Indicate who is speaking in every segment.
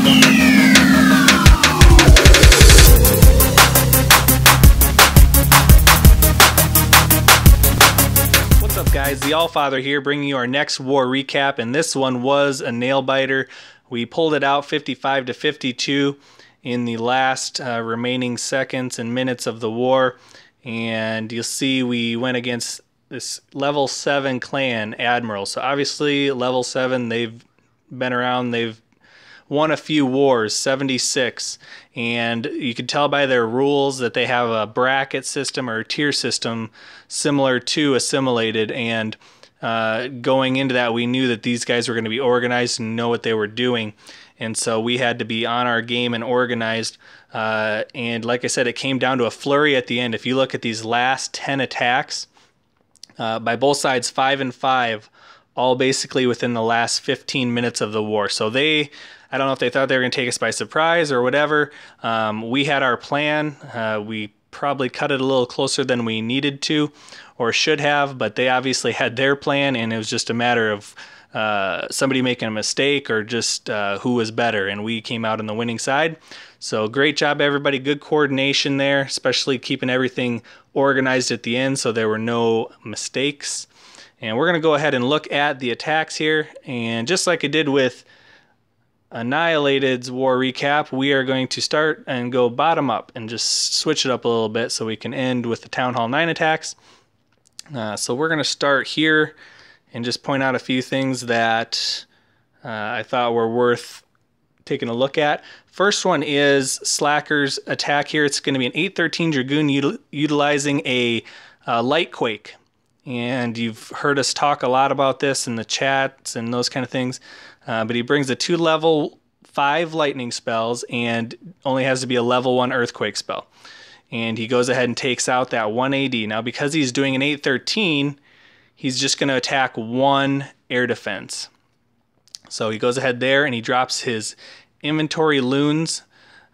Speaker 1: What's up guys, the Allfather here bringing you our next war recap, and this one was a nail biter. We pulled it out 55 to 52 in the last remaining seconds and minutes of the war, and you'll see we went against this level 7 clan, AdmiralZ. So obviously level 7, they've been around, they've won a few wars, 76, and you could tell by their rules that they have a bracket system or a tier system similar to Assimilated, and going into that we knew that these guys were going to be organized and know what they were doing, and so we had to be on our game and organized, and like I said, it came down to a flurry at the end. If you look at these last 10 attacks, by both sides, 5 and 5, all basically within the last 15 minutes of the war. So I don't know if they thought they were going to take us by surprise or whatever. We had our plan. We probably cut it a little closer than we needed to or should have, but they obviously had their plan, and it was just a matter of somebody making a mistake or just who was better, and we came out on the winning side. So great job everybody, good coordination there, especially keeping everything organized at the end so there were no mistakes. And we're going to go ahead and look at the attacks here, and just like I did with Annihilated's war recap, we are going to start and go bottom up and just switch it up a little bit so we can end with the Town Hall 9 attacks. So we're going to start here and just point out a few things that I thought were worth taking a look at. First one is Slacker's attack here. It's going to be an 813 Dragoon utilizing a LightQuake. And you've heard us talk a lot about this in the chats and those kind of things. But he brings the 2 level 5 lightning spells and only has to be a level 1 earthquake spell. And he goes ahead and takes out that 1 AD. Now because he's doing an 813, he's just going to attack 1 air defense. So he goes ahead there and he drops his inventory loons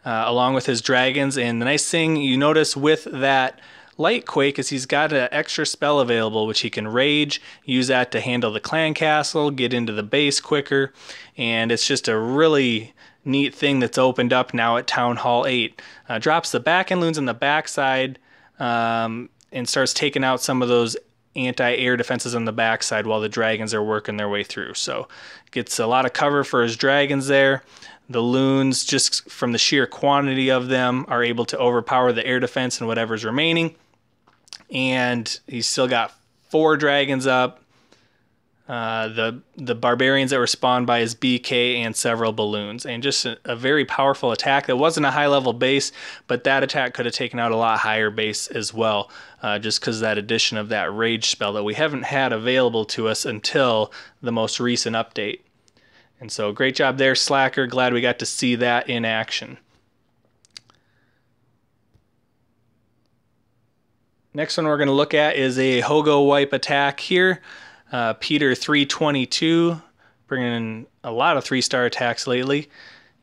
Speaker 1: along with his dragons. And the nice thing you notice with that LightQuake is he's got an extra spell available which he can rage, use that to handle the clan castle, get into the base quicker, and it's just a really neat thing that's opened up now at Town Hall 8. Drops the back-end loons on the backside and starts taking out some of those anti-air defenses on the backside while the dragons are working their way through. So gets a lot of cover for his dragons there. The loons, just from the sheer quantity of them, are able to overpower the air defense and whatever's remaining. And he's still got 4 dragons up, the barbarians that were spawned by his BK, and several balloons. And just a very powerful attack. That wasn't a high level base, but that attack could have taken out a lot higher base as well, just because of that addition of that rage spell that we haven't had available to us until the most recent update. And so great job there, Slacker. Glad we got to see that in action. Next one we're going to look at is a HogoWiPe attack here. Peter 322, bringing in a lot of 3-star attacks lately.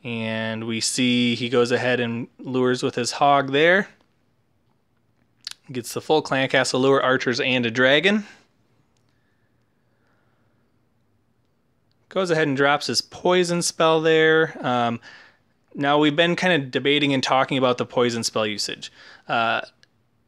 Speaker 1: And we see he goes ahead and lures with his hog there. Gets the full clan castle lure, archers, and a dragon. Goes ahead and drops his poison spell there. Now we've been kind of debating and talking about the poison spell usage.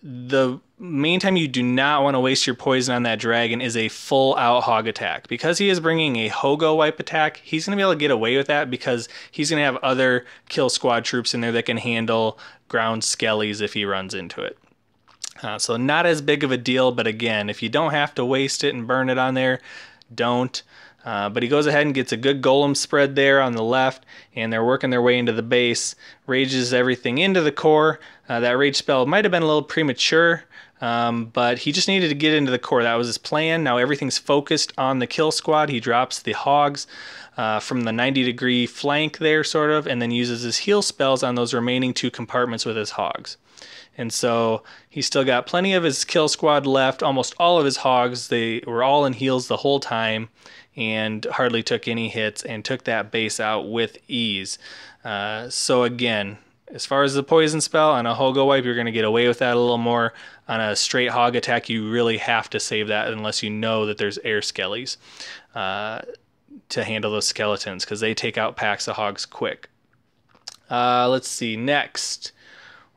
Speaker 1: The main time you do not want to waste your poison on that dragon is a full out hog attack. Because he is bringing a HogoWiPe attack, he's going to be able to get away with that because he's going to have other kill squad troops in there that can handle ground skellies if he runs into it. So not as big of a deal, but again, if you don't have to waste it and burn it on there, don't. But he goes ahead and gets a good golem spread there on the left, and they're working their way into the base. Rages everything into the core. That rage spell might have been a little premature, but he just needed to get into the core. That was his plan. Now everything's focused on the kill squad. He drops the hogs from the 90-degree flank there, sort of, and then uses his heal spells on those remaining 2 compartments with his hogs. And so he's still got plenty of his kill squad left. Almost all of his hogs, they were all in heals the whole time and hardly took any hits and took that base out with ease. So again, as far as the poison spell on a HogoWiPe, you're going to get away with that a little more. On a straight hog attack, you really have to save that unless you know that there's air skellies to handle those skeletons, because they take out packs of hogs quick. Let's see, next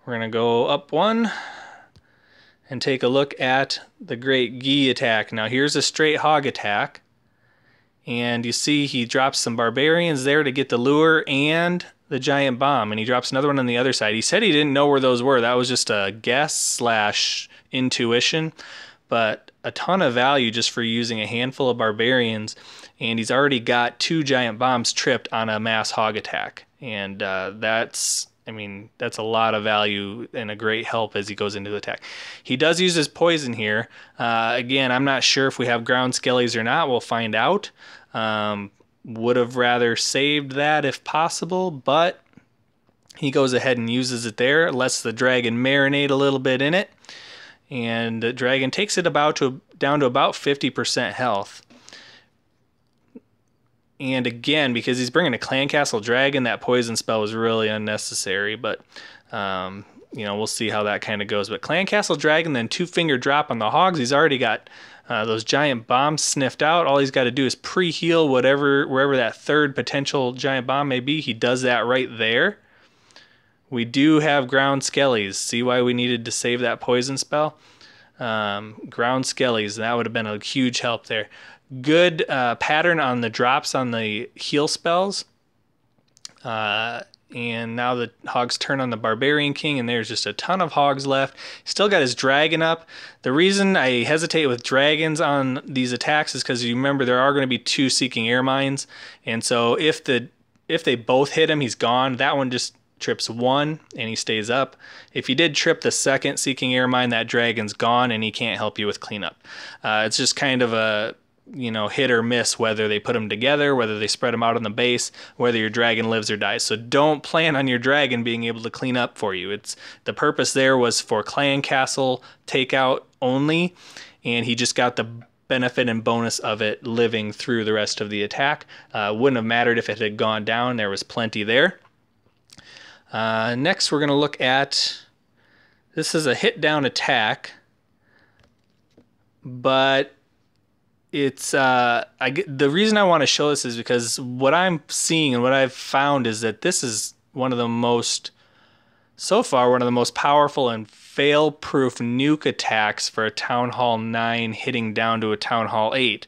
Speaker 1: we're gonna go up one and take a look at the Great Gee attack. Now here's a straight hog attack, and you see he drops some barbarians there to get the lure and the giant bomb, and he drops another one on the other side. He said he didn't know where those were. That was just a guess slash intuition, but a ton of value just for using a handful of barbarians, and he's already got 2 giant bombs tripped on a mass hog attack, and that's a lot of value and a great help as he goes into the attack. He does use his poison here. Again, I'm not sure if we have ground skellies or not. We'll find out. Would have rather saved that if possible, but he goes ahead and uses it there, lets the dragon marinate a little bit in it, and the dragon takes it down to about 50% health. And again, because he's bringing a Clan Castle Dragon, that poison spell was really unnecessary, but we'll see how that kind of goes. But Clan Castle Dragon, then 2-finger drop on the hogs. He's already got those giant bombs sniffed out. All he's got to do is pre-heal wherever that third potential giant bomb may be. He does that right there. We do have ground skellies. See why we needed to save that poison spell? Ground skellies, that would have been a huge help there. Good pattern on the drops on the heal spells. And now the hogs turn on the Barbarian King, and there's just a ton of hogs left. Still got his dragon up. The reason I hesitate with dragons on these attacks is because you remember there are going to be 2 Seeking Air Mines, and so if they both hit him, he's gone. That one just trips 1 and he stays up. If you did trip the second Seeking Air Mine, that dragon's gone and he can't help you with cleanup. It's just kind of a hit or miss whether they put them together, whether they spread them out on the base, whether your dragon lives or dies. So don't plan on your dragon being able to clean up for you. The purpose there was for Clan Castle takeout only, and he just got the benefit and bonus of it living through the rest of the attack. Wouldn't have mattered if it had gone down. There was plenty there. Next we're going to look at, this is a hit down attack, but it's the reason I want to show this is because what I'm seeing and what I've found is that this is one of the most powerful and fail-proof nuke attacks for a Town Hall 9 hitting down to a Town Hall 8,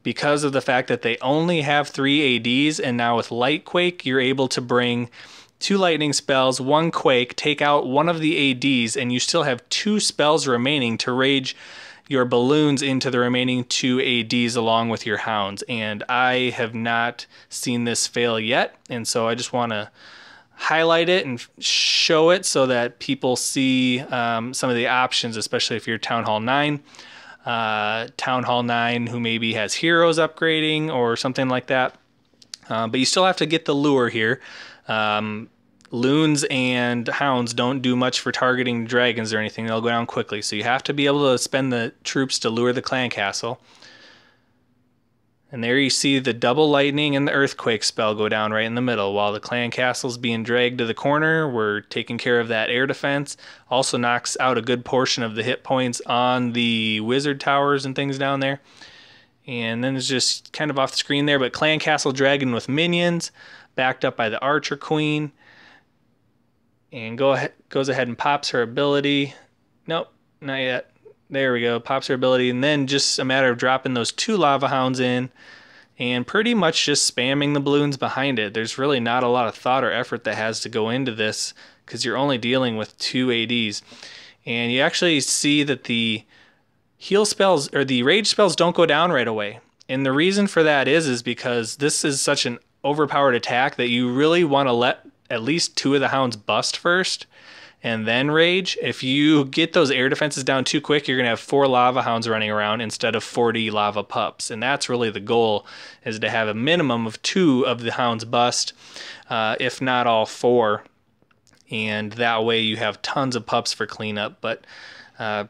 Speaker 1: because of the fact that they only have 3 ADs, and now with LightQuake you're able to bring 2 lightning spells, 1 quake, take out one of the ADs, and you still have 2 spells remaining to rage your balloons into the remaining 2 ADs along with your hounds. And I have not seen this fail yet, and so I just want to highlight it and show it so that people see some of the options, especially if you're Town Hall 9. Town Hall 9 who maybe has heroes upgrading or something like that. But you still have to get the lure here. Loons and hounds don't do much for targeting dragons or anything. They'll go down quickly. So you have to be able to spend the troops to lure the clan castle. And there you see the double lightning and the earthquake spell go down right in the middle. While the clan castle's being dragged to the corner, we're taking care of that air defense. Also knocks out a good portion of the hit points on the wizard towers and things down there. And then it's just kind of off the screen there, but clan castle dragon with minions, backed up by the archer queen. And goes ahead and pops her ability. Nope, not yet. There we go, pops her ability, and then just a matter of dropping those 2 lava hounds in and pretty much just spamming the balloons behind it. There's really not a lot of thought or effort that has to go into this because you're only dealing with 2 ADs. And you actually see that the heal spells or the rage spells don't go down right away. And the reason for that is because this is such an overpowered attack that you really want to let at least 2 of the hounds bust first and then rage. If you get those air defenses down too quick, you're going to have 4 lava hounds running around instead of 40 lava pups. And that's really the goal, is to have a minimum of 2 of the hounds bust, if not all 4. And that way you have tons of pups for cleanup. But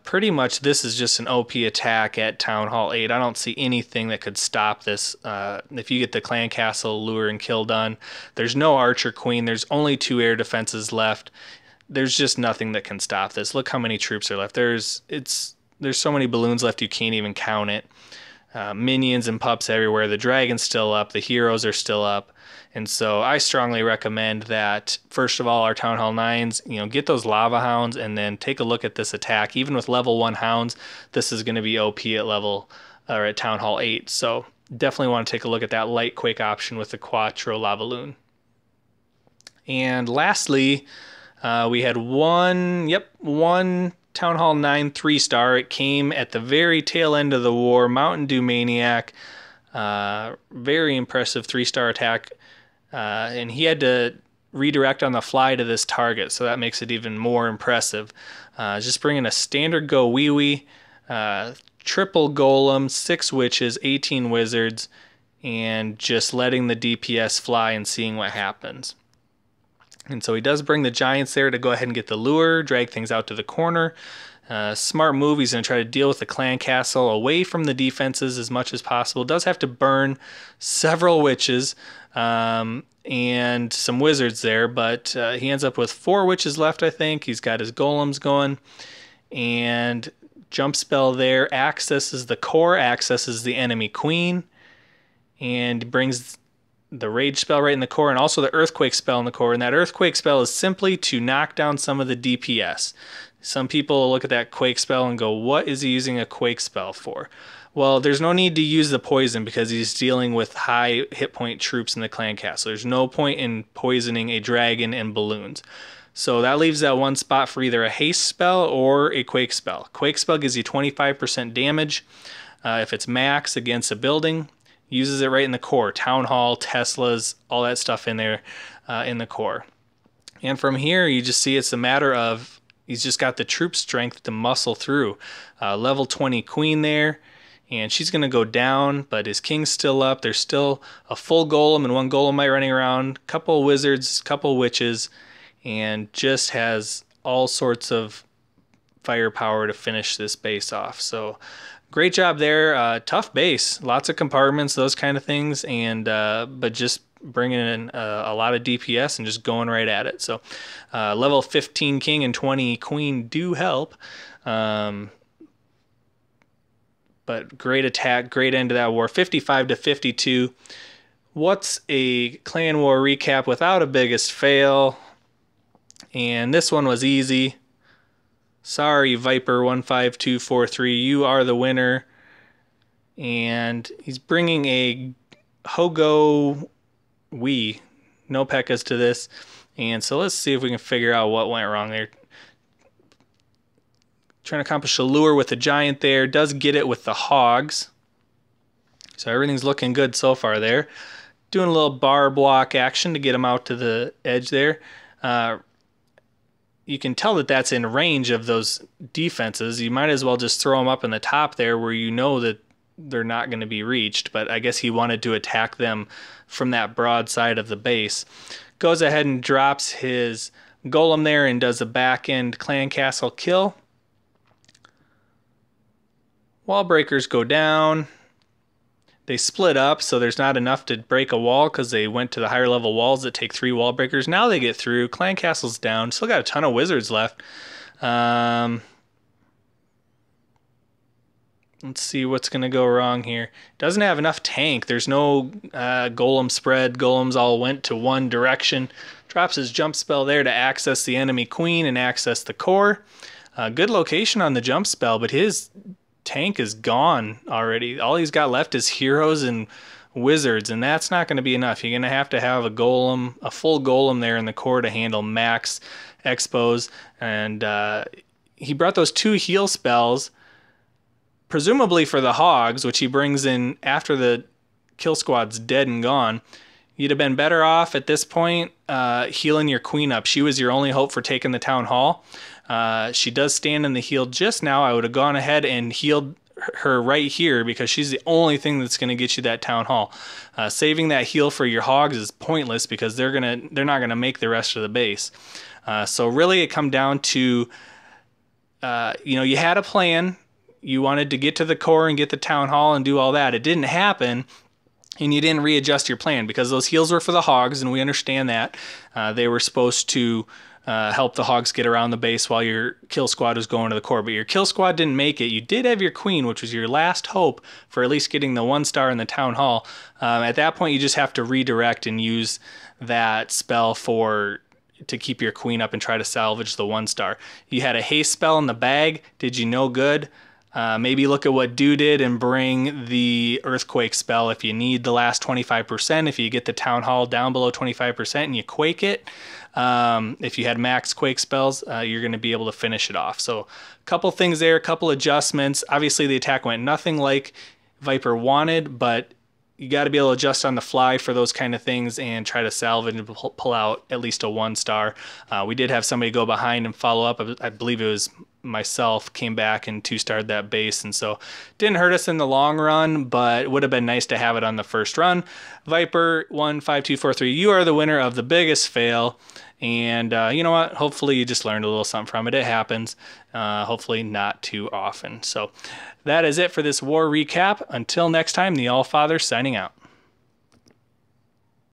Speaker 1: pretty much this is just an OP attack at Town Hall 8. I don't see anything that could stop this. If you get the clan castle lure and kill done, there's no archer queen. There's only 2 air defenses left. There's just nothing that can stop this. Look how many troops are left. There's so many balloons left you can't even count it. minions and pups everywhere. The dragon's still up. The heroes are still up. And so I strongly recommend that, first of all, our Town Hall 9s, get those lava hounds and then take a look at this attack. Even with level 1 hounds, this is going to be OP at at Town Hall 8. So definitely want to take a look at that LightQuake option with the Quattro LaLoon. And lastly, we had one Town Hall 9 3-star. It came at the very tail end of the war. Dew Maniac. Very impressive 3-star attack. And he had to redirect on the fly to this target, so that makes it even more impressive. Just bringing a standard HogoWiPe, triple golem, 6 witches, 18 wizards, and just letting the DPS fly and seeing what happens. And so he does bring the giants there to go ahead and get the lure, drag things out to the corner. Smart move. He's going to try to deal with the clan castle away from the defenses as much as possible. Does have to burn several witches and some wizards there, but he ends up with 4 witches left, I think. He's got his golems going, and jump spell there accesses the core, accesses the enemy queen, and brings the rage spell right in the core, and also the earthquake spell in the core. And that earthquake spell is simply to knock down some of the DPS. Some people look at that quake spell and go, what is he using a quake spell for? Well, there's no need to use the poison because he's dealing with high hit point troops in the clan castle. There's no point in poisoning a dragon and balloons. So that leaves that one spot for either a haste spell or a quake spell. Quake spell gives you 25% damage if it's max against a building. Uses it right in the core. Town Hall, Teslas, all that stuff in there in the core. And from here, you just see it's a matter of he's just got the troop strength to muscle through. Level 20 queen there, and she's going to go down, but his king's still up. There's still a full golem and 1 golemite running around, couple wizards, couple witches, and just has all sorts of firepower to finish this base off. So great job there. Tough base, lots of compartments, those kind of things, and but just bringing in a lot of DPS and just going right at it. So level 15 king and 20 queen do help. But great attack, great end to that war. 55 to 52. What's a clan war recap without a biggest fail? And this one was easy. Sorry, Viper15243, you are the winner. And he's bringing a HogoWiPe, no P.E.K.K.A.s to this. And so let's see if we can figure out what went wrong there. Trying to accomplish a lure with the giant there. Does get it with the hogs. So everything's looking good so far there. Doing a little bar block action to get him out to the edge there. You can tell that that's in range of those defenses. You might as well just throw them up in the top there where you know that they're not going to be reached. But I guess he wanted to attack them from that broad side of the base. Goes ahead and drops his golem there and does a back end clan castle kill. Wall breakers go down. They split up, so there's not enough to break a wall because they went to the higher level walls that take 3 wall breakers. Now they get through. Clan castle's down. Still got a ton of wizards left. Let's see what's going to go wrong here. Doesn't have enough tank. There's no golem spread. Golems all went to one direction. Drops his jump spell there to access the enemy queen and access the core. Good location on the jump spell, but his tank is gone already. All he's got left is heroes and wizards, and that's not going to be enough. You're going to have a golem, a full golem there in the core to handle max expos. And he brought those 2 heal spells, presumably for the hogs, which he brings in after the kill squad's dead and gone. You'd have been better off at this point healing your queen up. She was your only hope for taking the town hall. She does stand in the heal just now. I would have gone ahead and healed her right here because she's the only thing that's going to get you that town hall. Saving that heal for your hogs is pointless because they're not gonna make the rest of the base. So really, it come down to you had a plan. You wanted to get to the core and get the town hall and do all that. It didn't happen. And you didn't readjust your plan because those heals were for the hogs, and we understand that. They were supposed to help the Hogs get around the base while your kill squad was going to the core. But your kill squad didn't make it. You did have your queen, which was your last hope for at least getting the 1 star in the town hall. At that point, you just have to redirect and use that spell to keep your queen up and try to salvage the 1 star. You had a haste spell in the bag. Did you no good? Maybe look at what Dew did and bring the Earthquake spell if you need the last 25%. If you get the Town Hall down below 25% and you quake it, if you had max quake spells, you're going to be able to finish it off. So a couple things there, a couple adjustments. Obviously the attack went nothing like Viper wanted, but you got to be able to adjust on the fly for those kind of things and try to salvage and pull out at least a 1 star. We did have somebody go behind and follow up. I believe it was myself, came back and 2-starred that base, and so didn't hurt us in the long run, but it would have been nice to have it on the first run. Viper 15243, you are the winner of the biggest fail, and you know what, hopefully you just learned a little something from it. It happens, hopefully not too often. So that is it for this war recap. Until next time, the Allfather signing out.